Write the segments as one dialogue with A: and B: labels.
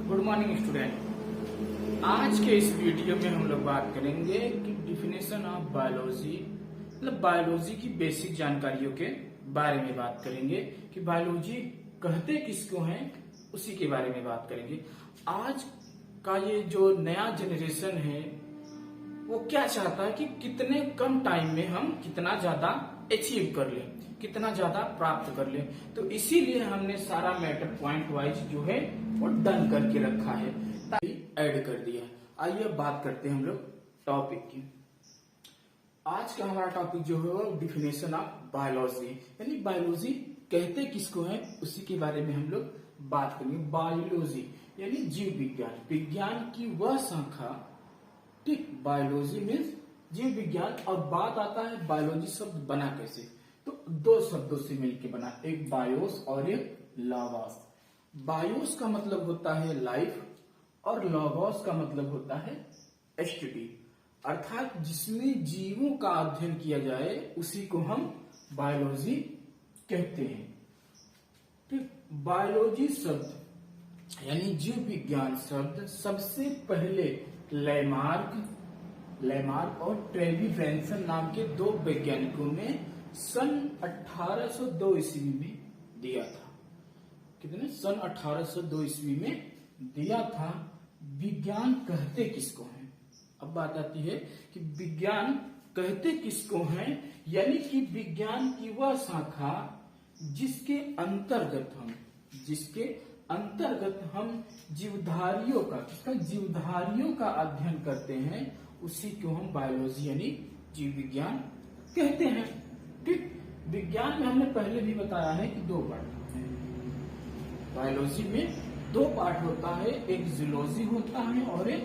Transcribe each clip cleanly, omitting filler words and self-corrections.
A: Good morning student. आज के इस वीडियो में हम लोग बात करेंगे कि डिफिनेशन ऑफ बायोलॉजी, मतलब बायोलॉजी की बेसिक जानकारियों के बारे में बात करेंगे कि बायोलॉजी कहते किसको हैं, उसी के बारे में बात करेंगे। आज का ये जो नया जनरेशन है वो क्या चाहता है कि कितने कम टाइम में हम कितना ज्यादा अचीव कर लें, कितना ज्यादा प्राप्त कर लें। तो इसीलिए हमने सारा मैटर पॉइंट वाइज जो है वो डन करके रखा है, ताकि ऐड कर दिया है। आइए अब बात करते हैं हम लोग टॉपिक की। आज का हमारा टॉपिक जो है वो डिफिनेशन ऑफ बायोलॉजी, यानी बायोलॉजी कहते किसको है उसी के बारे में हम लोग बात करेंगे। बायोलॉजी यानी जीव विज्ञान, विज्ञान की वह शाखा, ठीक। बायोलॉजी मीन्स जीव विज्ञान। और बात आता है बायोलॉजी शब्द बना कैसे, तो दो शब्दों से मिलकर बना, एक बायोस और एक लॉगोस। बायोस का मतलब होता है लाइफ और लॉगोस का मतलब होता है स्टडी, अर्थात जिसमें जीवों का अध्ययन किया जाए उसी को हम बायोलॉजी कहते हैं, ठीक। बायोलॉजी शब्द यानी जीव विज्ञान शब्द सबसे पहले लेमार्क और ट्रेवी ब्रैनसन नाम के दो वैज्ञानिकों ने सन 1802 ईस्वी में दिया था। कितने? सन 1802 ईस्वी में दिया था। विज्ञान कहते किसको हैं? अब बात आती है कि विज्ञान कहते किसको हैं, यानी कि विज्ञान की वह शाखा जिसके अंतर्गत हम जीवधारियों का अध्ययन करते हैं, उसी को हम बायोलॉजी यानी जीव विज्ञान कहते हैं, ठीक। विज्ञान में हमने पहले भी बताया है कि दो पार्ट होते हैं। बायोलॉजी में दो पार्ट होता है, एक जूलॉजी होता है और एक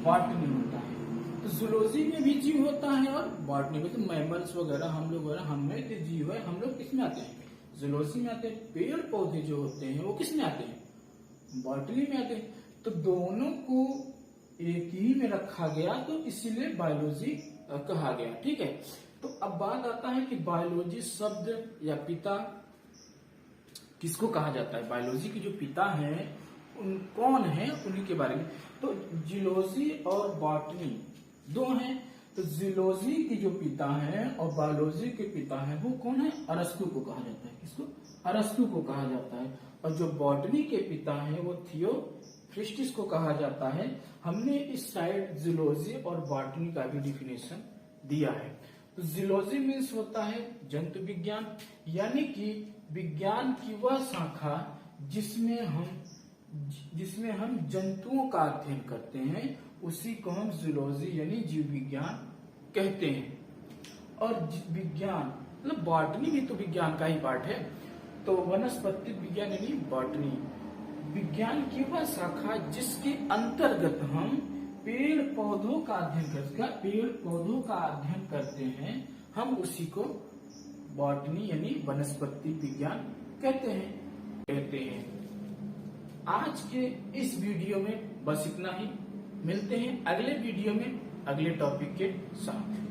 A: बॉटनी होता है। तो जूलॉजी में भी जीव होता है और बॉटनी में तो मैमल्स वगैरह हम लोग हमें जो जीव है हम लोग किसमें आते हैं? जूलॉजी में आते हैं। पेड़ पौधे जो होते हैं वो किसमें आते हैं? बॉटनी में आते हैं। तो दोनों को एक ही में रखा गया, तो इसीलिए बायोलॉजी कहा गया, ठीक है। तो अब बात आता है कि बायोलॉजी शब्द या पिता किसको कहा जाता है। बायोलॉजी के जो पिता हैं उन कौन है, उन्हीं के बारे में। तो जूलॉजी और बॉटनी दो हैं। तो जूलॉजी की जो पिता हैं और बायोलॉजी के पिता हैं वो कौन है? अरस्तु को कहा जाता है। किसको? अरस्तु को कहा जाता है। और जो बॉटनी के पिता हैं वो थियोफ्रिस्टिस को कहा जाता है। हमने इस साइड जूलॉजी और बॉटनी का भी डिफिनेशन दिया है। तो जूलॉजी मीन्स होता है जंतु विज्ञान, यानी कि विज्ञान की वह शाखा जिसमें हम जंतुओं का अध्ययन करते हैं, उसी को हम जूलॉजी यानी जीव विज्ञान कहते हैं। और विज्ञान मतलब बॉटनी भी तो विज्ञान का ही पार्ट है। तो वनस्पति विज्ञान यानी बॉटनी, विज्ञान की वह शाखा जिसके अंतर्गत हम पेड़ पौधों का अध्ययन करते हैं, हम उसी को बॉटनी यानी वनस्पति विज्ञान कहते हैं। आज के इस वीडियो में बस इतना ही। मिलते हैं अगले वीडियो में अगले टॉपिक के साथ।